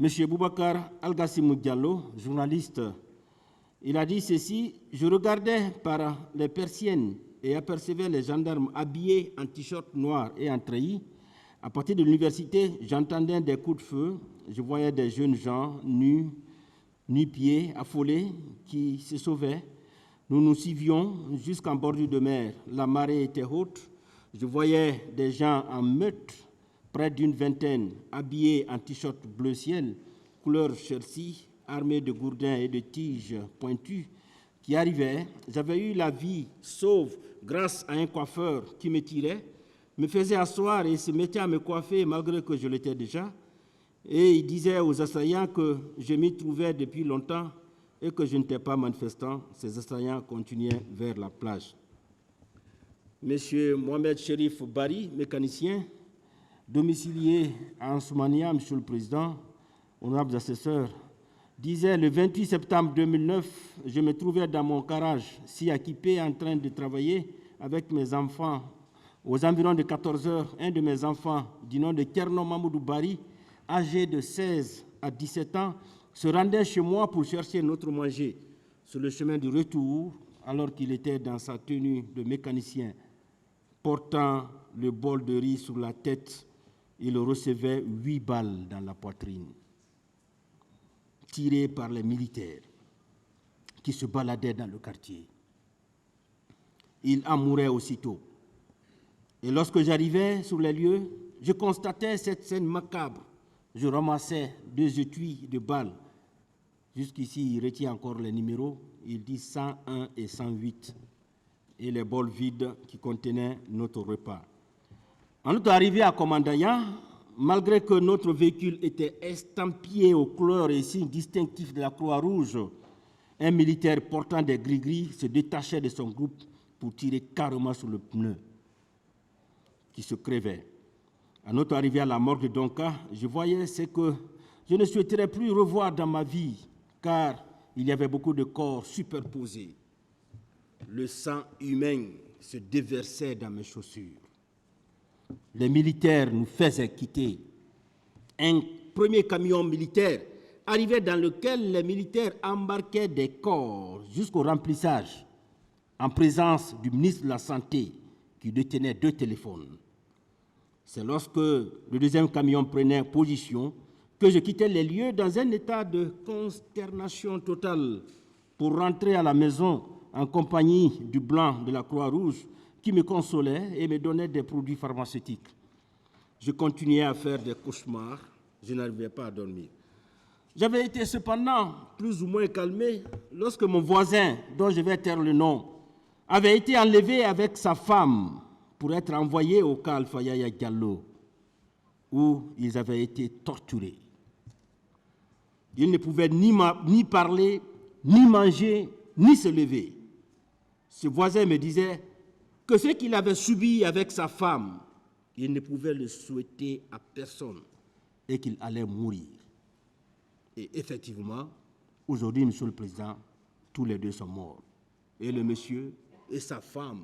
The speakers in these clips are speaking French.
M. Boubacar Algassimou Diallo, journaliste, il a dit ceci: « Je regardais par les persiennes et apercevais les gendarmes habillés en t-shirt noir et en treillis. À partir de l'université, j'entendais des coups de feu. Je voyais des jeunes gens nus, nu-pieds, affolés, qui se sauvaient. Nous nous suivions jusqu'en bordure de mer. La marée était haute. Je voyais des gens en meute, près d'une vingtaine, habillés en t-shirt bleu ciel, couleur Chelsea, armés de gourdins et de tiges pointues, qui arrivaient. J'avais eu la vie sauve grâce à un coiffeur qui me tirait, me faisait asseoir et se mettait à me coiffer malgré que je l'étais déjà. Et il disait aux assaillants que je m'y trouvais depuis longtemps et que je n'étais pas manifestant. Ces assaillants continuaient vers la plage. Monsieur Mohamed Cherif Bari, mécanicien, domicilié à Ansoumania, Monsieur le Président, honorables assesseurs, disait le 28 septembre 2009, je me trouvais dans mon garage, si équipé, en train de travailler avec mes enfants. Aux environs de 14 heures, un de mes enfants, du nom de Kerno Mamoudou Bari, âgé de 16 à 17 ans, se rendait chez moi pour chercher notre manger. Sur le chemin du retour, alors qu'il était dans sa tenue de mécanicien, portant le bol de riz sur la tête, il recevait 8 balles dans la poitrine, tirées par les militaires qui se baladaient dans le quartier. Il en mourait aussitôt. Et lorsque j'arrivais sur les lieux, je constatais cette scène macabre. Je ramassais 2 étuis de balles. Jusqu'ici, il retient encore les numéros. Il dit 101 et 108. Et les bols vides qui contenaient notre repas. En notre arrivée à Komandaya, malgré que notre véhicule était estampillé aux couleurs et signes distinctifs de la Croix-Rouge, un militaire portant des gris-gris se détachait de son groupe pour tirer carrément sur le pneu qui se crevait. À notre arrivée à la morgue de Donka, je voyais ce que je ne souhaiterais plus revoir dans ma vie, car il y avait beaucoup de corps superposés. Le sang humain se déversait dans mes chaussures. Les militaires nous faisaient quitter. Un premier camion militaire arrivait dans lequel les militaires embarquaient des corps jusqu'au remplissage, en présence du ministre de la Santé qui détenait 2 téléphones. C'est lorsque le deuxième camion prenait position que je quittais les lieux dans un état de consternation totale pour rentrer à la maison en compagnie du blanc de la Croix-Rouge qui me consolait et me donnait des produits pharmaceutiques. Je continuais à faire des cauchemars, je n'arrivais pas à dormir. J'avais été cependant plus ou moins calmé lorsque mon voisin, dont je vais taire le nom, avait été enlevé avec sa femme pour être envoyé au camp Alpha Yaya Diallo, où ils avaient été torturés. Ils ne pouvaient ni parler, ni manger, ni se lever. Ce voisin me disait que ce qu'il avait subi avec sa femme, il ne pouvait le souhaiter à personne et qu'il allait mourir. Et effectivement, aujourd'hui, Monsieur le Président, tous les 2 sont morts. Et le monsieur et sa femme,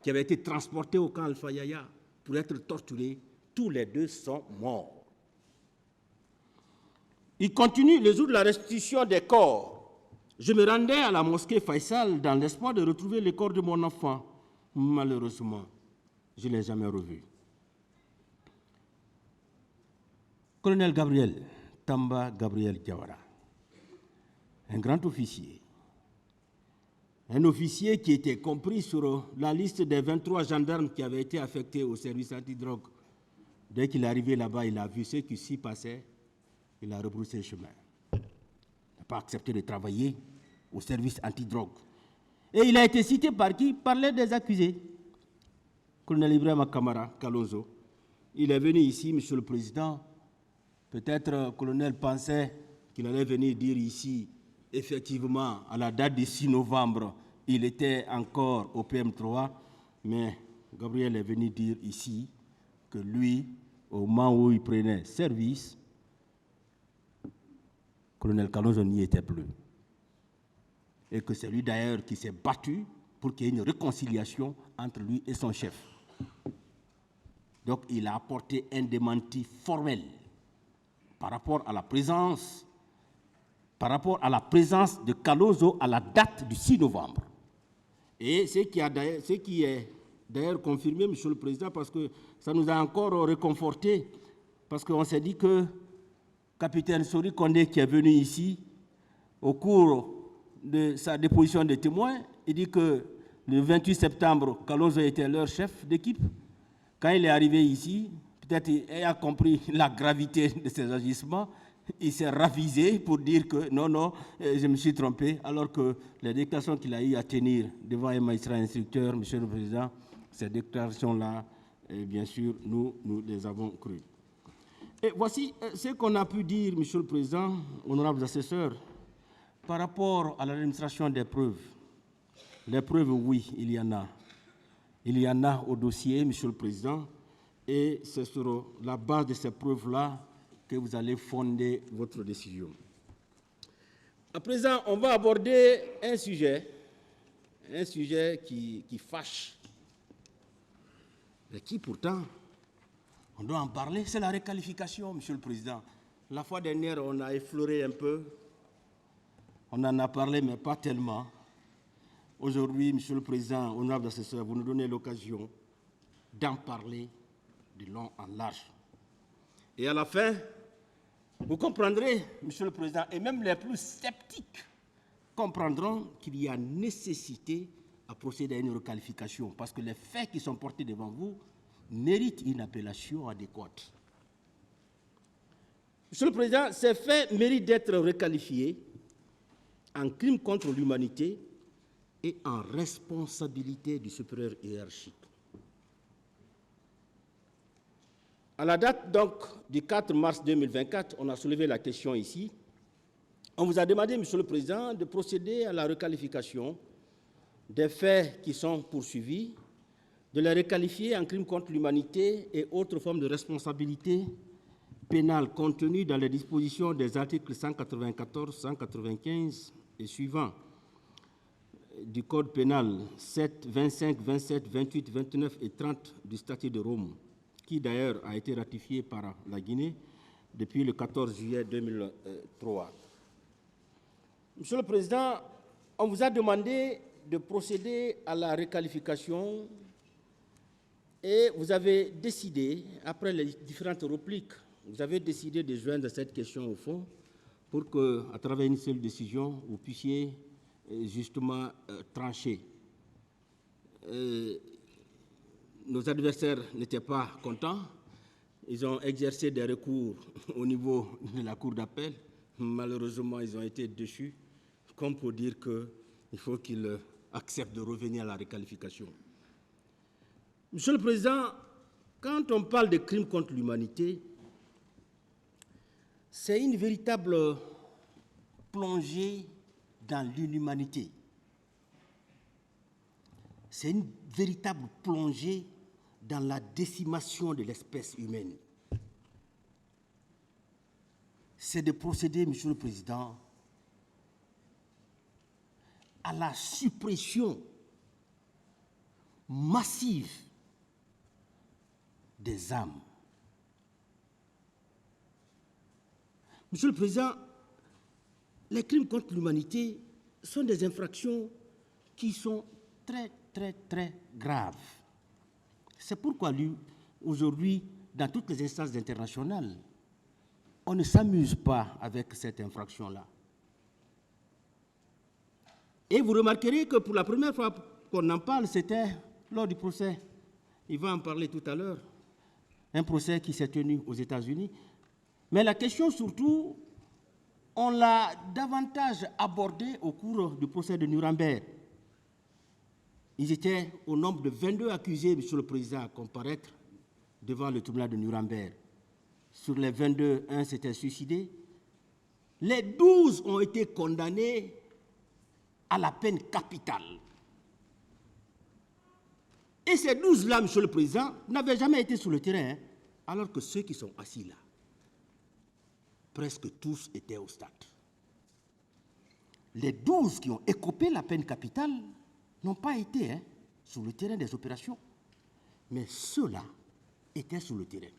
qui avaient été transportés au camp Alpha Yaya pour être torturés, tous les 2 sont morts. Il continue le jour de la restitution des corps. Je me rendais à la mosquée Faisal dans l'espoir de retrouver le corps de mon enfant. Malheureusement, je ne l'ai jamais revu. Colonel Gabriel Tamba Gabriel Diawara, un grand officier. Un officier qui était compris sur la liste des 23 gendarmes qui avaient été affectés au service antidrogue. Dès qu'il est arrivé là-bas, il a vu ce qui s'y passait, il a rebroussé chemin. Il n'a pas accepté de travailler au service antidrogue. Et il a été cité par qui? Par l'aide des accusés. Colonel Ibrahim Kamara Kalonzo. Il est venu ici, Monsieur le Président. Peut-être le colonel pensait qu'il allait venir dire ici, effectivement, à la date du 6 novembre, il était encore au PM3, mais Gabriel est venu dire ici que lui, au moment où il prenait service, colonel Kalonzo n'y était plus. Et que c'est lui d'ailleurs qui s'est battu pour qu'il y ait une réconciliation entre lui et son chef. Donc il a apporté un démenti formel par rapport à la présence de Kalozo à la date du 6 novembre. Et ce qui est d'ailleurs confirmé, Monsieur le Président, parce que ça nous a encore réconforté, parce qu'on s'est dit que capitaine Sori Kondé, qui est venu ici, au cours de sa déposition de témoins, il dit que le 28 septembre, Kalozo était leur chef d'équipe. Quand il est arrivé ici, peut-être il a compris la gravité de ses agissements, il s'est ravisé pour dire que non, je me suis trompé, alors que les déclarations qu'il a eu à tenir devant un magistrat instructeur, Monsieur le Président, ces déclarations-là, bien sûr, nous les avons crues. Et voici ce qu'on a pu dire, Monsieur le Président, honorables assesseurs, par rapport à l'administration des preuves. Les preuves, oui, il y en a. Il y en a au dossier, Monsieur le Président, et c'est sur la base de ces preuves-là que vous allez fonder votre décision. À présent, on va aborder un sujet qui fâche, mais qui pourtant, on doit en parler, c'est la requalification, Monsieur le Président. La fois dernière, on a effleuré un peu, on en a parlé, mais pas tellement. Aujourd'hui, Monsieur le Président, honorable assesseur, vous nous donnez l'occasion d'en parler de long en large. Et à la fin, vous comprendrez, Monsieur le Président, et même les plus sceptiques comprendront qu'il y a nécessité à procéder à une requalification, parce que les faits qui sont portés devant vous méritent une appellation adéquate. Monsieur le Président, ces faits méritent d'être requalifiés en crime contre l'humanité et en responsabilité du supérieur hiérarchique. À la date donc du 4 mars 2024, on a soulevé la question ici. On vous a demandé, Monsieur le Président, de procéder à la requalification des faits qui sont poursuivis, de les requalifier en crime contre l'humanité et autres formes de responsabilité pénale contenues dans les dispositions des articles 194, 195 et suivants du Code pénal 7, 25, 27, 28, 29 et 30 du Statut de Rome, qui d'ailleurs a été ratifié par la Guinée depuis le 14 juillet 2003. Monsieur le Président, on vous a demandé de procéder à la requalification et vous avez décidé, après les différentes répliques, vous avez décidé de joindre cette question au fond pour qu'à travers une seule décision, vous puissiez justement trancher. Nos adversaires n'étaient pas contents. Ils ont exercé des recours au niveau de la Cour d'appel. Malheureusement, ils ont été déchus, comme pour dire qu'il faut qu'ils acceptent de revenir à la requalification. Monsieur le Président, quand on parle de crimes contre l'humanité, c'est une véritable plongée dans l'inhumanité. C'est une véritable plongée dans la décimation de l'espèce humaine. C'est de procéder, Monsieur le Président, à la suppression massive des âmes. Monsieur le Président, les crimes contre l'humanité sont des infractions qui sont très, très, très graves. C'est pourquoi, aujourd'hui, dans toutes les instances internationales, on ne s'amuse pas avec cette infraction-là. Et vous remarquerez que pour la première fois qu'on en parle, c'était lors du procès. Il va en parler tout à l'heure. Un procès qui s'est tenu aux États-Unis. Mais la question surtout, on l'a davantage abordée au cours du procès de Nuremberg. Ils étaient au nombre de 22 accusés, Monsieur le Président, à comparaître devant le tribunal de Nuremberg. Sur les 22, un s'était suicidé. Les 12 ont été condamnés à la peine capitale. Et ces 12-là, Monsieur le Président, n'avaient jamais été sur le terrain, alors que ceux qui sont assis là, presque tous étaient au stade. Les 12 qui ont écopé la peine capitale n'ont pas été sur le terrain des opérations, mais ceux-là étaient sur le terrain.